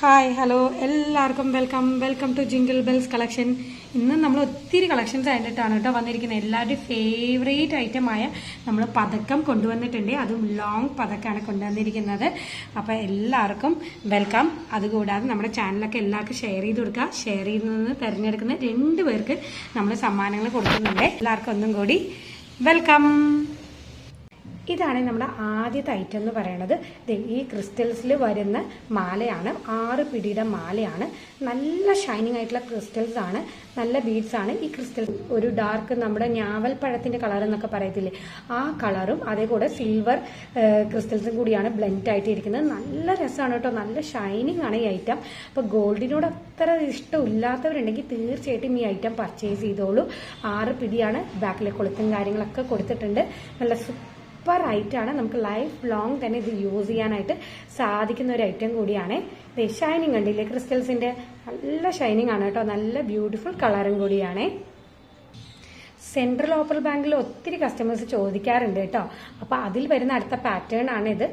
Hi hello എല്ലാവർക്കും welcome to jingle bells collection. ഇന്ന് നമ്മൾ ഒത്തിരി കളക്ഷൻസ് ആയിട്ടാണ് കേട്ടോ വന്നിരിക്കുന്നത്. എല്ലാവരുടെയും ഫേവറേറ്റ് ഐറ്റമായ നമ്മൾ പതക്കം കൊണ്ടുവന്നിട്ടുണ്ട്. അതും ലോങ് പതക്കാണ് കൊണ്ടുവന്നിരിക്കുന്നത്. അപ്പോൾ എല്ലാവർക്കും വെൽക്കം. അതുകൂടാതെ നമ്മുടെ ചാനലൊക്കെ എല്ലാവർക്കും ഷെയർ ചെയ്ത് കൊടുക്കുക. ഷെയർ ചെയ്യുന്നതെന്ന് തിരഞ്ഞെടുക്കുന്ന 2 പേർക്ക് നമ്മൾ സമ്മാനങ്ങൾ കൊടുക്കുന്നുണ്ട്. എല്ലാവർക്കും ഒന്നും കൂടി വെൽക്കം. ഇതാണ് നമ്മുടെ ആദ്യത്തെ ഐറ്റം എന്ന് പറയുന്നത്. ഈ ക്രിസ്റ്റൽസിൽ വരുന്ന മാലയാണ്. 6 പിടിയുടെ മാലയാണ്. നല്ല ഷൈനിങ് ആയിട്ടുള്ള ക്രിസ്റ്റൽസ് ആണ്, നല്ല ബീഡ്സ് ആണ്. ഈ ക്രിസ്റ്റൽ ഒരു ഡാർക്ക് നമ്മുടെ ഞാവൽ പഴത്തിന്റെ കളർ എന്നൊക്കെ പറയത്തില്ലേ, ആ കളറും അതേകൂടെ സിൽവർ ക്രിസ്റ്റൽസും കൂടിയാണ് ബ്ലെൻഡ് ആയിട്ട് ഇരിക്കുന്നത്. നല്ല രസമാണ് കേട്ടോ, നല്ല ഷൈനിങ് ആണ് ഈ ഐറ്റം. അപ്പോൾ ഗോൾഡിനോട് അത്ര ഇഷ്ടമില്ലാത്തവരുണ്ടെങ്കിൽ തീർച്ചയായിട്ടും ഈ ഐറ്റം പർച്ചേസ് ചെയ്തോളൂ. 6 പിടിയാണ്. ബാക്കിലെ കൊളുത്തും കാര്യങ്ങളൊക്കെ കൊടുത്തിട്ടുണ്ട്. നല്ല സൂപ്പർ ഐറ്റാണ്. നമുക്ക് ലൈഫ് ലോങ് തന്നെ ഇത് യൂസ് ചെയ്യാനായിട്ട് സാധിക്കുന്ന ഒരു ഐറ്റം കൂടിയാണ്. ഷൈനിങ് കണ്ടില്ലേ, ക്രിസ്റ്റൽസിന്റെ നല്ല ഷൈനിങ് ആണ് കേട്ടോ. നല്ല ബ്യൂട്ടിഫുൾ കളറും കൂടിയാണ്. സെൻട്രൽ ഓപ്പൽ ബാങ്കിൽ ഒത്തിരി കസ്റ്റമേഴ്സ് ചോദിക്കാറുണ്ട് കേട്ടോ. അപ്പൊ അതിൽ വരുന്ന അടുത്ത പാറ്റേൺ ആണ് ഇത്.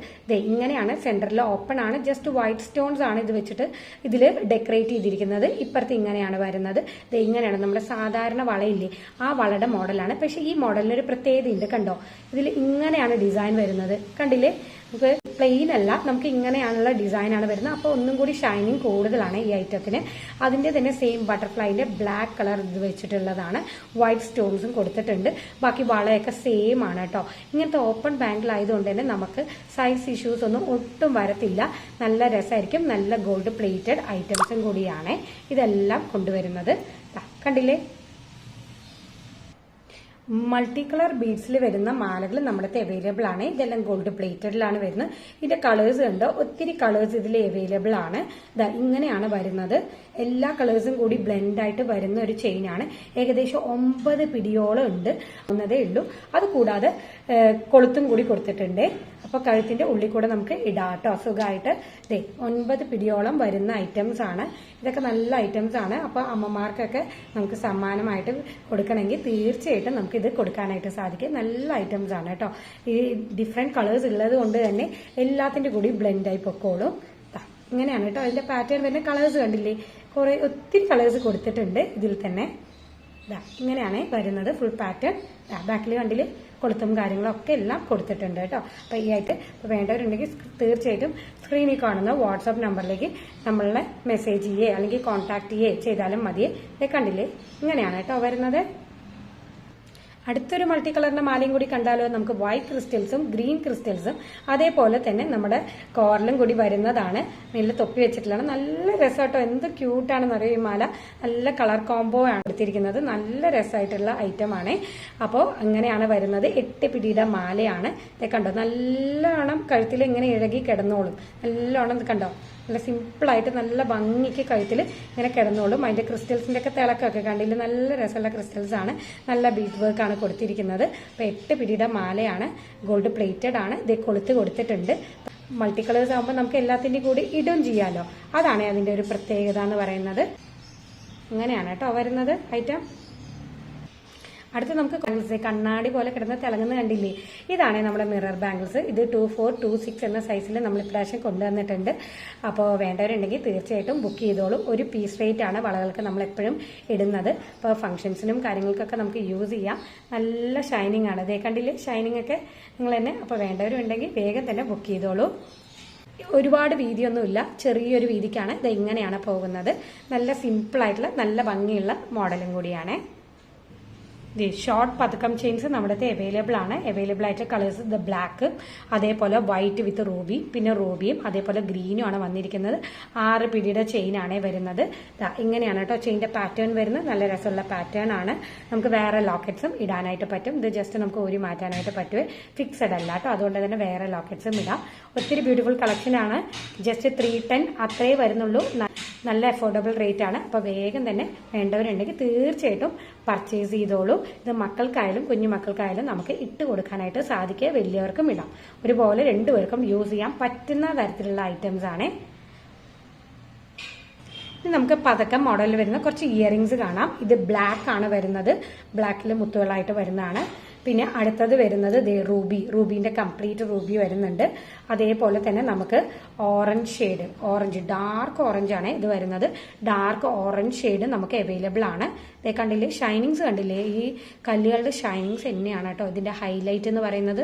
ഇങ്ങനെയാണ്, സെന്ററിൽ ഓപ്പൺ ആണ്. ജസ്റ്റ് വൈറ്റ് സ്റ്റോൺസ് ആണ് ഇത് വെച്ചിട്ട് ഇതിൽ ഡെക്കറേറ്റ് ചെയ്തിരിക്കുന്നത്. ഇപ്പുറത്ത് ഇങ്ങനെയാണ് വരുന്നത്. ഇങ്ങനെയാണ് നമ്മുടെ സാധാരണ വളയില്ലേ, ആ വളയുടെ മോഡലാണ്. പക്ഷെ ഈ മോഡലിന് ഒരു പ്രത്യേകത ഉണ്ട്. കണ്ടോ, ഇതിൽ ഇങ്ങനെയാണ് ഡിസൈൻ വരുന്നത്. കണ്ടില്ലേ, നമുക്ക് പ്ലെയിൻ അല്ല, നമുക്ക് ഇങ്ങനെയാണുള്ള ഡിസൈൻ ആണ് വരുന്നത്. അപ്പോൾ ഒന്നും കൂടി ഷൈനിങ് കൂടുതലാണ് ഈ ഐറ്റത്തിന്. അതിന്റെ തന്നെ സെയിം ബട്ടർഫ്ലൈന്റെ ബ്ലാക്ക് കളർ ഇത് വെച്ചിട്ടുള്ളതാണ്. വൈറ്റ് സ്റ്റോൺസും കൊടുത്തിട്ടുണ്ട്. ബാക്കി വളയൊക്കെ സെയിം ആണ് കേട്ടോ. ഇങ്ങനത്തെ ഓപ്പൺ ബാങ്കിൽ ആയതുകൊണ്ട് തന്നെ നമുക്ക് സൈസ് ഇഷ്യൂസ് ഒന്നും ഒട്ടും വരത്തില്ല. നല്ല രസമായിരിക്കും. നല്ല ഗോൾഡ് പ്ലേറ്റഡ് ഐറ്റംസും കൂടിയാണ് ഇതെല്ലാം കൊണ്ടുവരുന്നത്. കണ്ടില്ലേ, മൾട്ടി കളർ ബീഡ്സിൽ വരുന്ന മാലകൾ നമ്മുടെ അവൈലബിൾ ആണ്. ഇതെല്ലാം ഗോൾഡ് പ്ലേറ്റഡിലാണ് വരുന്നത്. ഇതിന്റെ കളേഴ്സ് ഉണ്ട്, ഒത്തിരി കളേഴ്സ് ഇതിൽ അവൈലബിൾ ആണ്. ഇങ്ങനെയാണ് വരുന്നത്. എല്ലാ കളേഴ്സും കൂടി ബ്ലെൻഡ് ആയിട്ട് വരുന്ന ഒരു ചെയിനാണ്. ഏകദേശം 9 പിടിയോളം ഉണ്ട് എന്നതേ ഉള്ളൂ. അതുകൂടാതെ കൊളുത്തും കൂടി കൊടുത്തിട്ടുണ്ട്. അപ്പൊ കഴുത്തിന്റെ ഉള്ളിൽ കൂടെ നമുക്ക് ഇടാട്ടോ സുഖമായിട്ട്. 9 പിടിയോളം വരുന്ന ഐറ്റംസ് ആണ്. ഇതൊക്കെ നല്ല ഐറ്റംസ് ആണ്. അപ്പൊ അമ്മമാർക്കൊക്കെ നമുക്ക് സമ്മാനമായിട്ട് കൊടുക്കണമെങ്കിൽ തീർച്ചയായിട്ടും നമുക്ക് ഇത് കൊടുക്കാനായിട്ട് സാധിക്കും. നല്ല ഐറ്റംസ് ആണ് കേട്ടോ. ഈ ഡിഫറെന്റ് കളേഴ്സ് ഉള്ളത് കൊണ്ട് തന്നെ എല്ലാത്തിന്റെ കൂടി ബ്ലെൻഡ് ആയി പൊക്കോളും. ഇങ്ങനെയാണ് കേട്ടോ അതിന്റെ പാറ്റേൺ വരുന്ന. കളേഴ്സ് കണ്ടില്ലേ, ഒത്തിരി കളേഴ്സ് കൊടുത്തിട്ടുണ്ട് ഇതിൽ തന്നെ. ഇങ്ങനെയാണ് വരുന്നത് ഫുൾ പാറ്റേൺ. ബാക്കിൽ കണ്ടില്ലേ, കൊളുത്തും കാര്യങ്ങളൊക്കെ എല്ലാം കൊടുത്തിട്ടുണ്ട് കേട്ടോ. അപ്പൊ ഈ ആയിട്ട് വേണ്ടവരുണ്ടെങ്കിൽ തീർച്ചയായിട്ടും സ്ക്രീനിൽ കാണുന്ന വാട്സാപ്പ് നമ്പറിലേക്ക് നമ്മളെ മെസ്സേജ് ചെയ്യേ അല്ലെങ്കിൽ കോൺടാക്ട് ചെയ്യേ ചെയ്താലും മതിയേ. കണ്ടില്ലേ, ഇങ്ങനെയാണ് കേട്ടോ വരുന്നത്. അടുത്തൊരു മൾട്ടി കളറിന്റെ മാലയും കൂടി കണ്ടാലോ. നമുക്ക് വൈറ്റ് ക്രിസ്റ്റൽസും ഗ്രീൻ ക്രിസ്റ്റൽസും അതേപോലെ തന്നെ നമ്മുടെ കോറിലും കൂടി വരുന്നതാണ്. നല്ല തൊപ്പി വെച്ചിട്ടുള്ളതാണ്. നല്ല രസമായിട്ടോ, എന്ത് ക്യൂട്ടാണെന്ന് അറിയാം ഈ മാല. നല്ല കളർ കോംബോ ആണ് എടുത്തിരിക്കുന്നത്. നല്ല രസമായിട്ടുള്ള ഐറ്റം ആണ്. അപ്പോൾ അങ്ങനെയാണ് വരുന്നത്. 8 പിടിയുടെ മാലയാണ്. കണ്ടോ, നല്ലോണം കഴുത്തിൽ ഇങ്ങനെ ഇഴകി കിടന്നോളും. നല്ലോണം കണ്ടോ, നല്ല സിമ്പിളായിട്ട് നല്ല ഭംഗിക്ക് കഴുത്തിൽ ഇങ്ങനെ കിടന്നോളും. അതിന്റെ ക്രിസ്റ്റൽസിന്റെ ഒക്കെ തിളക്കൊക്കെ കണ്ടില്ല, നല്ല രസമുള്ള ക്രിസ്റ്റൽസ് ആണ്. നല്ല ബീഡ് വർക്ക് ആണ് കൊടുത്തിരിക്കുന്നത്. അപ്പൊ 8 പിടിയുടെ മാലയാണ്. ഗോൾഡ് പ്ലേറ്റഡ് ആണ്. ഇത് കൊളുത്ത് കൊടുത്തിട്ടുണ്ട്. മൾട്ടി കളേഴ്സ് ആകുമ്പോൾ നമുക്ക് എല്ലാത്തിന്റെയും കൂടി ഇടും ചെയ്യാലോ. അതാണ് അതിന്റെ ഒരു പ്രത്യേകത എന്ന് പറയുന്നത്. അങ്ങനെയാണ് കേട്ടോ വരുന്നത് ഐറ്റം. അടുത്ത് നമുക്ക് കണ്ണാടി പോലെ കിടന്ന് തിളങ്ങുന്ന കണ്ടില്ലേ, ഇതാണ് നമ്മുടെ മിറർ ബാംഗിൾസ്. ഇത് 24, 26 എന്ന സൈസിൽ നമ്മൾ ഇപ്രാവശ്യം കൊണ്ടുവന്നിട്ടുണ്ട്. അപ്പോൾ വേണ്ടവരുണ്ടെങ്കിൽ തീർച്ചയായിട്ടും ബുക്ക് ചെയ്തോളൂ. ഒരു പീസ് റേറ്റ് ആണ് വളകൾക്ക് നമ്മൾ എപ്പോഴും ഇടുന്നത്. അപ്പോൾ ഫംഗ്ഷൻസിനും കാര്യങ്ങൾക്കൊക്കെ നമുക്ക് യൂസ് ചെയ്യാം. നല്ല ഷൈനിങ് ആണ്. കണ്ടില്ലേ, ഷൈനിങ് ഒക്കെ നിങ്ങൾ തന്നെ. അപ്പോൾ വേണ്ടവരുണ്ടെങ്കിൽ വേഗം തന്നെ ബുക്ക് ചെയ്തോളൂ. ഒരുപാട് വീതിയൊന്നുമില്ല, ചെറിയൊരു വീതിക്കാണ്. ഇങ്ങനെയാണ് പോകുന്നത്. നല്ല സിമ്പിൾ ആയിട്ടുള്ള നല്ല ഭംഗിയുള്ള മോഡലും കൂടിയാണ്. ഷോർട്ട് പതക്കം ചെയിൻസ് നമ്മുടെ അവൈലബിൾ ആണ്. അവൈലബിൾ ആയിട്ട് കളേഴ്സ് ബ്ലാക്ക്, അതേപോലെ വൈറ്റ് വിത്ത് റൂബി, പിന്നെ റൂബിയും അതേപോലെ ഗ്രീനും ആണ് വന്നിരിക്കുന്നത്. 6 പിടിയുടെ ചെയിൻ ആണ് വരുന്നത്. ഇങ്ങനെയാണ് കേട്ടോ ചെയിന്റെ പാറ്റേൺ വരുന്നത്. നല്ല രസമുള്ള പാറ്റേൺ ആണ്. നമുക്ക് വേറെ ലോക്കറ്റ്സും ഇടാനായിട്ട് പറ്റും. ഇത് ജസ്റ്റ് നമുക്ക് ഊരി മാറ്റാനായിട്ട് പറ്റുമേ, ഫിക്സഡ് അല്ല കേട്ടോ. അതുകൊണ്ട് തന്നെ വേറെ ലോക്കറ്റ്സും ഇടാം. ഒത്തിരി ബ്യൂട്ടിഫുൾ കളക്ഷൻ ആണ്. ജസ്റ്റ് 310 അത്രേ വരുന്നുള്ളൂ. നല്ല അഫോർഡബിൾ റേറ്റ് ആണ്. അപ്പൊ വേഗം തന്നെ വേണ്ടവരുണ്ടെങ്കിൽ തീർച്ചയായിട്ടും പർച്ചേസ് ചെയ്തോളൂ. ഇത് മക്കൾക്കായാലും കുഞ്ഞു മക്കൾക്കായാലും നമുക്ക് ഇട്ട് കൊടുക്കാനായിട്ട് സാധിക്കുക. വലിയവർക്കും ഇടാം. ഒരുപോലെ 2 പേർക്കും യൂസ് ചെയ്യാൻ പറ്റുന്ന തരത്തിലുള്ള ഐറ്റംസ് ആണ്. ഇനി നമുക്ക് പതക്കം മോഡലിൽ വരുന്ന കുറച്ച് ഇയറിംഗ്സ് കാണാം. ഇത് ബ്ലാക്ക് ആണ് വരുന്നത്. ബ്ലാക്കിൽ മുത്തുകളായിട്ട് വരുന്നതാണ്. പിന്നെ അടുത്തത് വരുന്നത് റൂബിന്റെ കംപ്ലീറ്റ് റൂബി വരുന്നുണ്ട്. അതേപോലെ തന്നെ നമുക്ക് ഓറഞ്ച് ഷെയ്ഡ്, ഡാർക്ക് ഓറഞ്ച് ആണ് ഇത് വരുന്നത്. ഡാർക്ക് ഓറഞ്ച് ഷെയ്ഡ് നമുക്ക് അവൈലബിൾ ആണ്. ഇതേ കണ്ടില്ലേ, ഷൈനിങ്സ് കണ്ടില്ലേ, ഈ കല്ലുകളുടെ ഷൈനിങ്സ് തന്നെയാണ് കേട്ടോ ഇതിന്റെ ഹൈലൈറ്റ് എന്ന് പറയുന്നത്.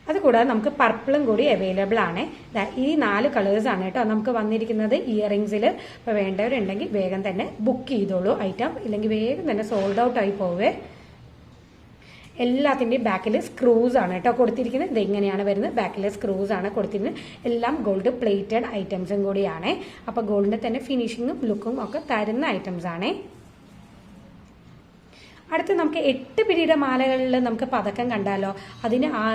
അതുകൂടാതെ നമുക്ക് പർപ്പിളും കൂടി അവൈലബിൾ ആണ്. ഈ 4 കളേഴ്സ് ആണ് കേട്ടോ നമുക്ക് വന്നിരിക്കുന്നത് ഇയറിംഗ്സിൽ. ഇപ്പൊ വേണ്ടവരുണ്ടെങ്കിൽ വേഗം തന്നെ ബുക്ക് ചെയ്തോളൂ ഐറ്റം, ഇല്ലെങ്കിൽ വേഗം തന്നെ സോൾഡ് ഔട്ട് ആയി പോവേ. എല്ലാത്തിന്റെയും ബാക്കിൽ സ്ക്രൂസ് ആണ് കേട്ടോ കൊടുത്തിരിക്കുന്നത്. ഇത് ഇങ്ങനെയാണ് വരുന്നത്, ബാക്കിൽ സ്ക്രൂസ് ആണ് കൊടുത്തിരിക്കുന്നത്. എല്ലാം ഗോൾഡ് പ്ലേറ്റഡ് ഐറ്റംസും കൂടിയാണ്. അപ്പൊ ഗോൾഡിന്റെ തന്നെ ഫിനിഷിങ്ങും ലുക്കും ഒക്കെ തരുന്ന ഐറ്റംസ് ആണ്. അടുത്ത് നമുക്ക് 8 പിടിയുടെ മാലകളിൽ നമുക്ക് പതക്കം കണ്ടാലോ.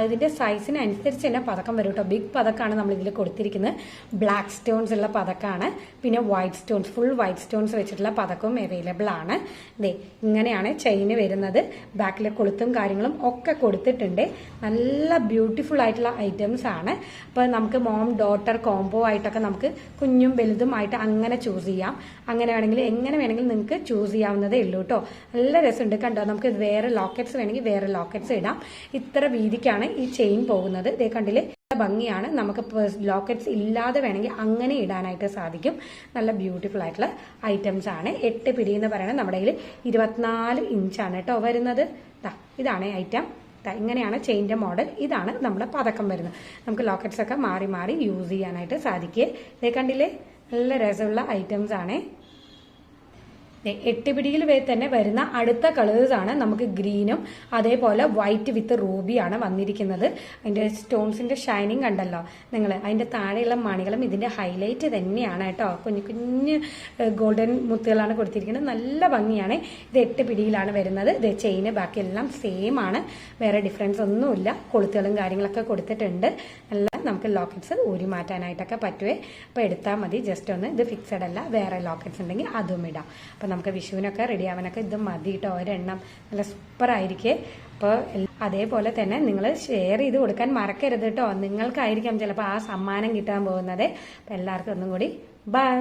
ഇതിന്റെ സൈസിനനുസരിച്ച് തന്നെ പതക്കം വരും കേട്ടോ. ബിഗ് പതക്കാണ് നമ്മൾ ഇതിൽ കൊടുത്തിരിക്കുന്നത്. ബ്ലാക്ക് സ്റ്റോൺസ് ഉള്ള പതക്കാണ്. പിന്നെ white stones, full white stones വെച്ചിട്ടുള്ള പതക്കവും അവൈലബിൾ ആണ്. ദേ ഇങ്ങനെയാണ് ചെയിന് വരുന്നത്. ബാക്കിലെ കൊളുത്തും കാര്യങ്ങളും ഒക്കെ കൊടുത്തിട്ടുണ്ട്. നല്ല ബ്യൂട്ടിഫുൾ ആയിട്ടുള്ള ഐറ്റംസ് ആണ്. അപ്പൊ നമുക്ക് മോം ഡോട്ടർ കോംബോ ആയിട്ടൊക്കെ നമുക്ക് കുഞ്ഞും വലുതും ആയിട്ട് അങ്ങനെ ചൂസ് ചെയ്യാം. അങ്ങനെ വേണമെങ്കിൽ എങ്ങനെ വേണമെങ്കിലും നിങ്ങൾക്ക് ചൂസ് ചെയ്യാവുന്നതേ ഉള്ളൂ കേട്ടോ. നല്ല രസമുണ്ട് കണ്ടോ. നമുക്ക് വേറെ ലോക്കറ്റ്സ് വേണമെങ്കിൽ വേറെ ലോക്കറ്റ്സ് ഇടാം. ഇത്ര വീതിക്കാണ് ഈ ചെയിൻ പോകുന്നത്. ഇതേ കണ്ടില്ലേ, ഭംഗിയാണ്. നമുക്ക് ലോക്കറ്റ്സ് ഇല്ലാതെ വേണമെങ്കിൽ അങ്ങനെ ഇടാനായിട്ട് സാധിക്കും. നല്ല ബ്യൂട്ടിഫുൾ ആയിട്ടുള്ള ഐറ്റംസ് ആണ്. 8 പിടി എന്ന് പറയുന്നത് നമ്മുടെ കയ്യിൽ 24 ഇഞ്ചാണ് കേട്ടോ വരുന്നത്. ഇതാണ് ഐറ്റം. ഇങ്ങനെയാണ് ചെയിൻ്റെ മോഡൽ. ഇതാണ് നമ്മുടെ പതക്കം വരുന്നത്. നമുക്ക് ലോക്കറ്റ്സ് ഒക്കെ മാറി മാറി യൂസ് ചെയ്യാനായിട്ട് സാധിക്കേ. ഇതേ കണ്ടില്ലേ, നല്ല രസമുള്ള ഐറ്റംസ് ആണ്. 8 പിടിയിൽ തന്നെ വരുന്ന അടുത്ത കളേഴ്സ് ആണ് നമുക്ക് ഗ്രീനും അതേപോലെ വൈറ്റ് വിത്ത് റൂബിയാണ് വന്നിരിക്കുന്നത്. അതിന്റെ സ്റ്റോൺസിന്റെ ഷൈനിങ് കണ്ടല്ലോ നിങ്ങൾ. അതിന്റെ താഴെയുള്ള മണികളും ഇതിന്റെ ഹൈലൈറ്റ് തന്നെയാണ് കേട്ടോ. കുഞ്ഞു കുഞ്ഞ് ഗോൾഡൻ മുത്തുകളാണ് കൊടുത്തിരിക്കുന്നത്. നല്ല ഭംഗിയാണ്. ഇത് 8 പിടിയിലാണ് വരുന്നത്. ഇത് ചെയിന് ബാക്കിയെല്ലാം സെയിം ആണ്, വേറെ ഡിഫറൻസ് ഒന്നുമില്ല. കൊളുത്തുകളും കാര്യങ്ങളൊക്കെ കൊടുത്തിട്ടുണ്ട്. നല്ല നമുക്ക് ലോക്കറ്റ്സ് ഊരി മാറ്റാനായിട്ടൊക്കെ പറ്റുവേ. അപ്പോൾ എടുത്താൽ മതി. ജസ്റ്റ് ഒന്ന്, ഇത് ഫിക്സഡ് അല്ല, വേറെ ലോക്കറ്റ്സ് ഉണ്ടെങ്കിൽ അതും ഇടാം. അപ്പോൾ നമുക്ക് വിഷുവിനൊക്കെ റെഡി ആവാനൊക്കെ ഇത് മതി കേട്ടോ. ഒരെണ്ണം നല്ല സൂപ്പർ ആയിരിക്കേ. അപ്പോൾ അതേപോലെ തന്നെ നിങ്ങൾ ഷെയർ ചെയ്ത് കൊടുക്കാൻ മറക്കരുത് കേട്ടോ. നിങ്ങൾക്കായിരിക്കാം ചിലപ്പോൾ ആ സമ്മാനം കിട്ടാൻ പോകുന്നത്. അപ്പോൾ എല്ലാവർക്കും ഒന്നും കൂടി ബൈ.